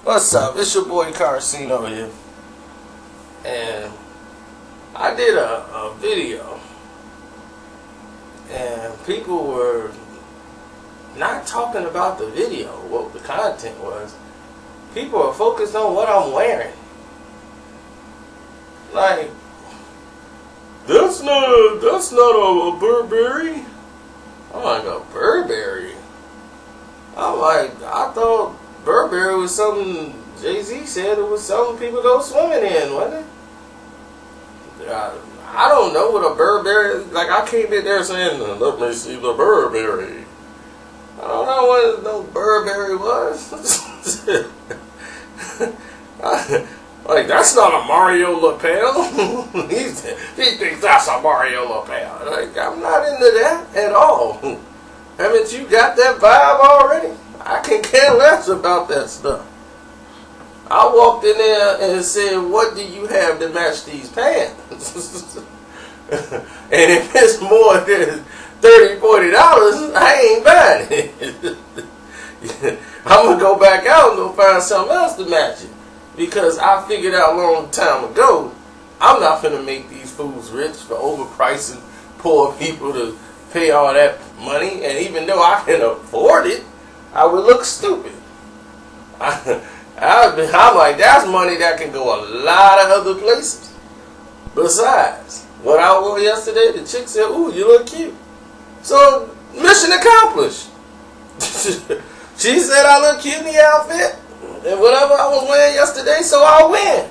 What's up? It's your boy Carcino here. And I did a video. And people were not talking about the video, what the content was. People are focused on what I'm wearing. Like, that's not a Burberry. I'm like, a Burberry? I'm like, I thought Burberry was something Jay-Z said it was something people go swimming in, wasn't it? I don't know what a Burberry, like I came in there saying, let me see the Burberry. I don't know what no Burberry was. Like, that's not a Mario lapel. he thinks that's a Mario lapel. Like, I'm not into that at all. Haven't you got that vibe already? I can care less about that stuff. I walked in there and said, what do you have to match these pants? And if it's more than $30, $40, I ain't buying it. I'm going to go back out and go find something else to match it. Because I figured out a long time ago, I'm not going to make these fools rich for overpricing poor people to pay all that money. And even though I can afford it, I would look stupid. I'm like, that's money that can go a lot of other places. Besides, what I wore yesterday, the chick said, ooh, you look cute. So, mission accomplished. She said I look cute in the outfit. And whatever I was wearing yesterday, so I'll win.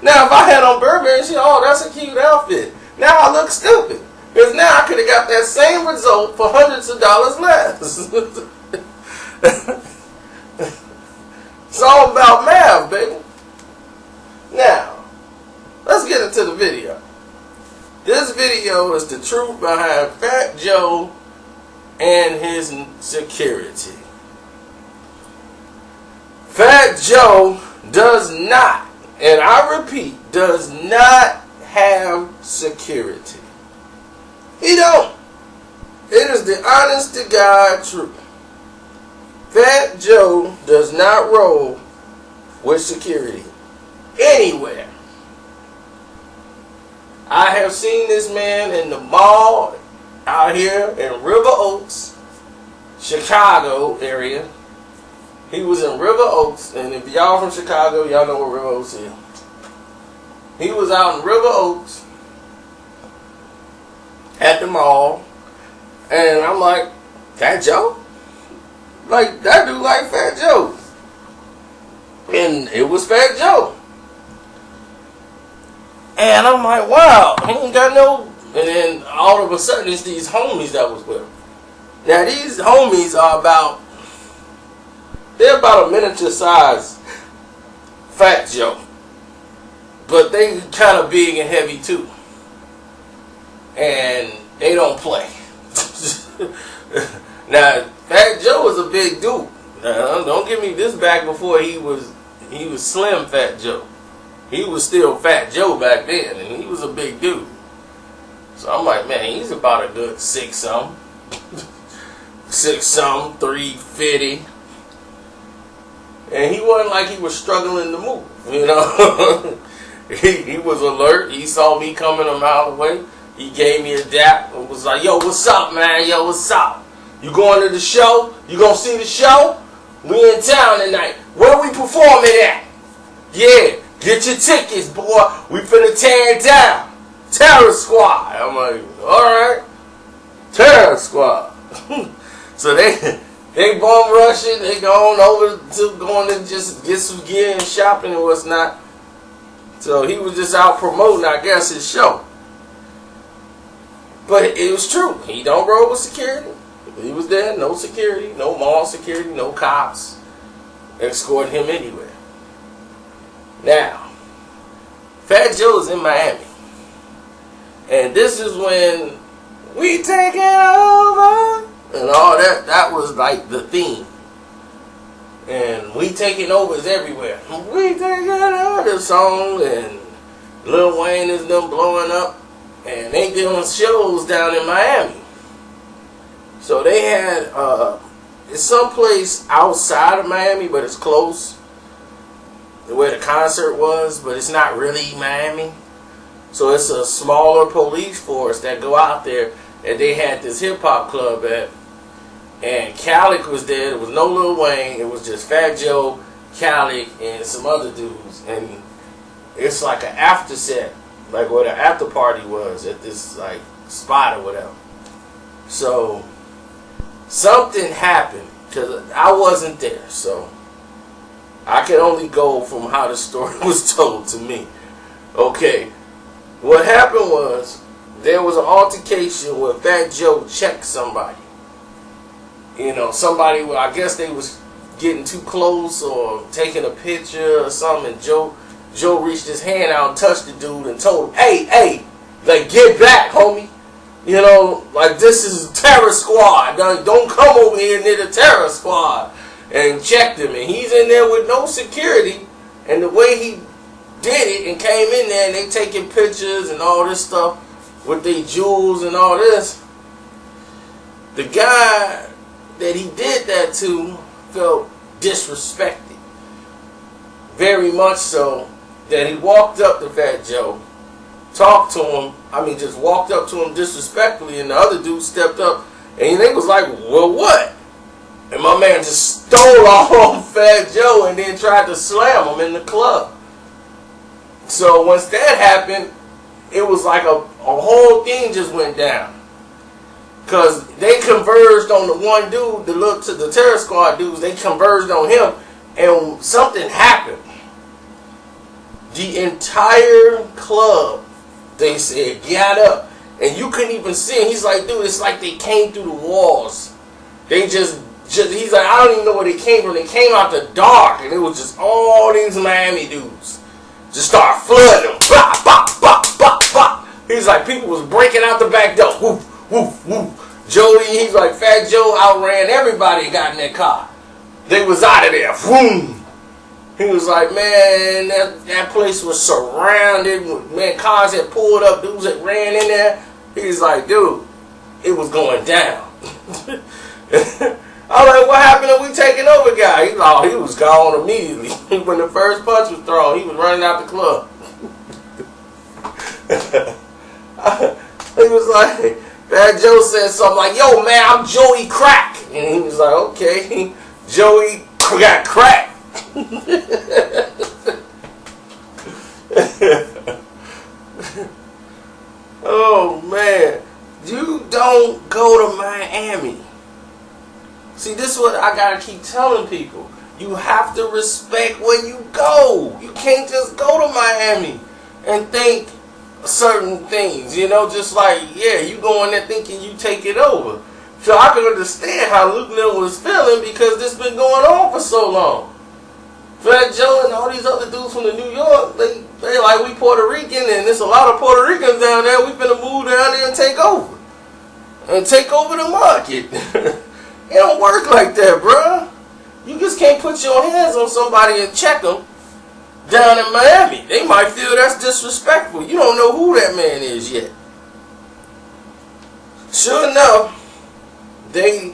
Now, if I had on Burberry, she, oh, that's a cute outfit. Now I look stupid. Because now I could have got that same result for hundreds of dollars less. It's all about math, baby. Now, let's get into the video. This video is the truth behind Fat Joe and his security. Fat Joe does not, and I repeat, does not have security. He don't. It is the honest to God truth. Fat Joe does not roll with security anywhere. I have seen this man in the mall out here in River Oaks, Chicago area. He was in River Oaks, and if y'all from Chicago, y'all know what River Oaks is. He was out in River Oaks at the mall, and I'm like, Fat Joe? Like, that dude like Fat Joe. And it was Fat Joe. And I'm like, wow, he ain't got no... And then all of a sudden, it's these homies that was with him. Now, these homies are about... They're about a miniature size Fat Joe. But they kind of big and heavy too. And they don't play. Now, Fat Joe was a big dude. Now, don't give me this back before he was Slim Fat Joe. He was still Fat Joe back then, and he was a big dude. So I'm like, man, he's about a good 6-something. 6-something, 350. And he wasn't like he was struggling to move, you know. he was alert. He saw me coming a mile away. He gave me a dap and was like, yo, what's up, man? Yo, what's up? You going to the show? You gonna see the show? We in town tonight. Where we performing at? Yeah, get your tickets, boy. We finna tear it down. Terror Squad. I'm like, alright. Terror Squad. So they bum rushing, they going to just get some gear and shopping and what's not. So he was just out promoting, I guess, his show. But it was true. He don't roll with security. He was there, no security, no mall security, no cops escorting him anywhere. Now, Fat Joe's in Miami. And this is when we taking over. And all that was like the theme. And we taking over is everywhere. We taking over the song, and Lil Wayne is them blowing up, and they doing shows down in Miami. So they had it's someplace outside of Miami, but it's close where the concert was, but it's not really Miami. So it's a smaller police force that go out there, and they had this hip hop club at, and Khaled was there. There was no Lil Wayne. It was just Fat Joe, Khaled, and some other dudes, and it's like an after set, like where the after party was at this like spot or whatever. So something happened because I wasn't there, so I can only go from how the story was told to me. Okay, what happened was there was an altercation where Fat Joe checked somebody. You know, somebody, I guess they was getting too close or taking a picture or something, and Joe reached his hand out and touched the dude and told him, hey, like, get back, homie. You know, like, this is terror squad. Don't come over here near the terror squad. And checked him, and he's in there with no security. And the way he did it and came in there, and they taking pictures and all this stuff with their jewels and all this, the guy that he did that to felt disrespected. Very much so that he walked up to Fat Joe, talked to him, just walked up to him disrespectfully, and the other dude stepped up, and they was like, well, what? And my man just stole off on Fat Joe and then tried to slam him in the club. So once that happened, it was like a whole thing just went down. Because they converged on the one dude, the terror squad dudes, they converged on him, and something happened. The entire club, they said, got up. And you couldn't even see him. He's like, dude, it's like they came through the walls. They just he's like, I don't even know where they came from. They came out the dark, and it was just all these Miami dudes. Just start flooding them. Bop, bop, bop, bop, bop. He's like, people was breaking out the back door. Woof, woof, woof. Joey, he's like, Fat Joe outran everybody and got in that car. They was out of there. Boom. He was like, man, that place was surrounded. Man, cars had pulled up. Dudes that ran in there. He's like, dude, it was going down. I was like, what happened to we taking over guy? He was gone immediately. When the first punch was thrown, he was running out the club. He was like, Fat Joe said something like, yo, man, I'm Joey Crack. And he was like, okay, Joey got crack. Oh, man. You don't go to Miami. See, this is what I gotta keep telling people. You have to respect where you go. You can't just go to Miami and think certain things, you know, just like, yeah, you go in there thinking you take it over. So I can understand how Luke Little was feeling because this been going on for so long. Fat Joe and all these other dudes from the New York, they like, we Puerto Rican, and there's a lot of Puerto Ricans down there. We finna move down there and take over. And take over the market. It don't work like that, bruh. You just can't put your hands on somebody and check them down in Miami. They might feel that's disrespectful. You don't know who that man is yet. Sure enough, the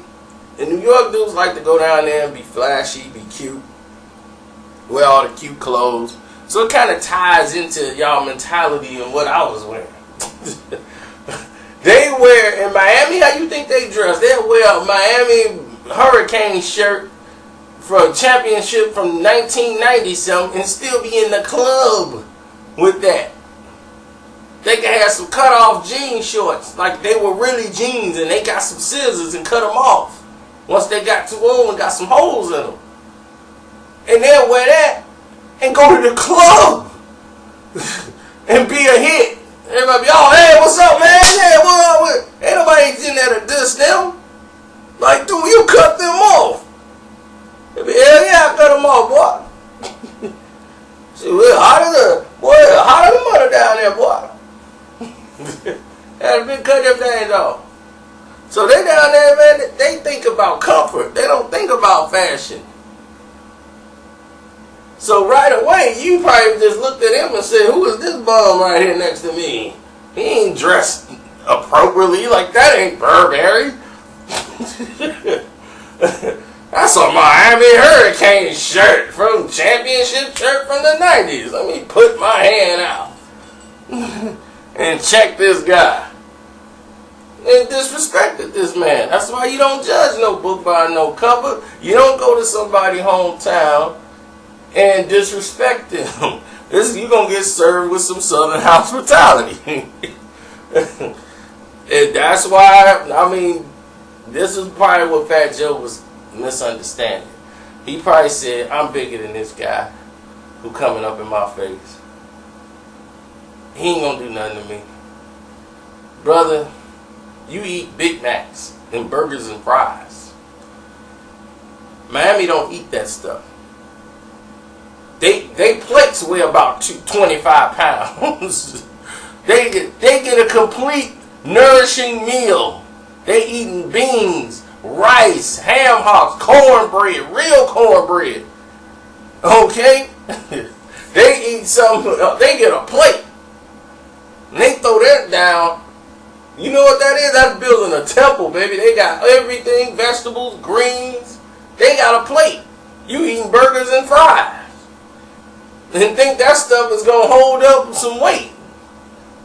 New York dudes like to go down there and be flashy, be cute, wear all the cute clothes. So it kind of ties into y'all mentality and what I was wearing. They wear, in Miami, how you think they dress? They'll wear a Miami Hurricane shirt from championship from 1990 something and still be in the club with that. They can have some cut off jean shorts, like they were really jeans, and they got some scissors and cut them off once they got too old and got some holes in them. And they'll wear that and go to the club and be a hit. Everybody be, oh, hey, what's up, man? Hey, what up with? Ain't nobody in there to diss them. Like, dude, you cut them off. They be, hell yeah, I cut them off, boy. See, we're hotter than mother down there, boy. Had been cut them things off. So they down there, man, they think about comfort. They don't think about fashion. So right away, you probably just looked at him and said, who is this bum right here next to me? He ain't dressed appropriately. Like, that ain't Burberry. That's a Miami Hurricane shirt from championship shirt from the 90s. Let me put my hand out and check this guy. And disrespected this man. That's why you don't judge no book by no cover. You don't go to somebody's hometown and disrespect them. You're going to get served with some Southern hospitality. And that's why, I mean, this is probably what Fat Joe was misunderstanding. He probably said, I'm bigger than this guy who coming up in my face. He ain't going to do nothing to me. Brother, you eat Big Macs and burgers and fries. Miami don't eat that stuff. They plates weigh about 25 pounds. They get a complete nourishing meal. They eating beans, rice, ham hocks, cornbread, real cornbread. Okay? They eat something, they get a plate. And they throw that down. You know what that is? That's building a temple, baby. They got everything, vegetables, greens. They got a plate. You eating burgers and fries. And think that stuff is going to hold up some weight.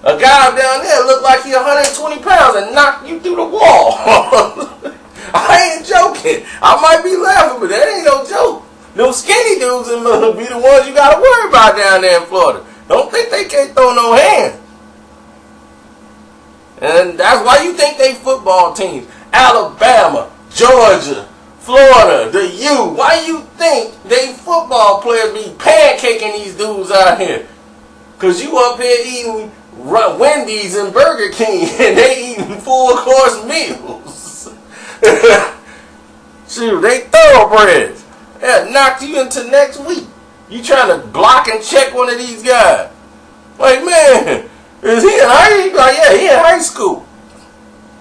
A guy down there looked like he 120 pounds and knocked you through the wall. I ain't joking. I might be laughing, but that ain't no joke. Them skinny dudes will be the ones you got to worry about down there in Florida. Don't think they can't throw no hands. And that's why you think they football teams. Alabama, Georgia, Florida, the U. Why you think they football players be pancaking these dudes out here? Because you up here eating Wendy's and Burger King and they eating full course meals. Shoot, they thoroughbreds. That knocked you into next week. You trying to block and check one of these guys. Like, man, is he in high school? Like, yeah, he in high school.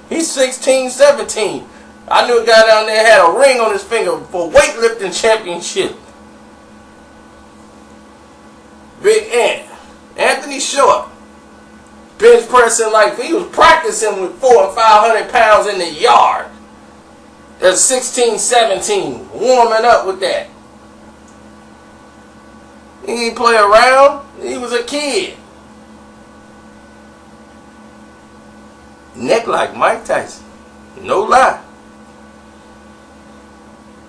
He's 16, 17. I knew a guy down there had a ring on his finger for weightlifting championship. Big Ant. Anthony Short. Bench pressing like he was practicing with 400 and 500 pounds in the yard. That's 16, 17. Warming up with that. He didn't play around. He was a kid. Neck like Mike Tyson. No lie.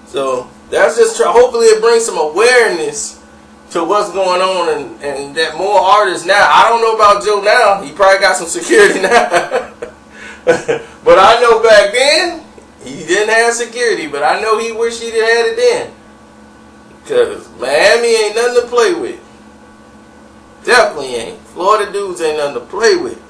So that's just hopefully it brings some awareness to what's going on and that more artists now. I don't know about Joe now. He probably got some security now. But I know back then he didn't have security. But I know he wished he'd had it then. Because Miami ain't nothing to play with. Definitely ain't. Florida dudes ain't nothing to play with.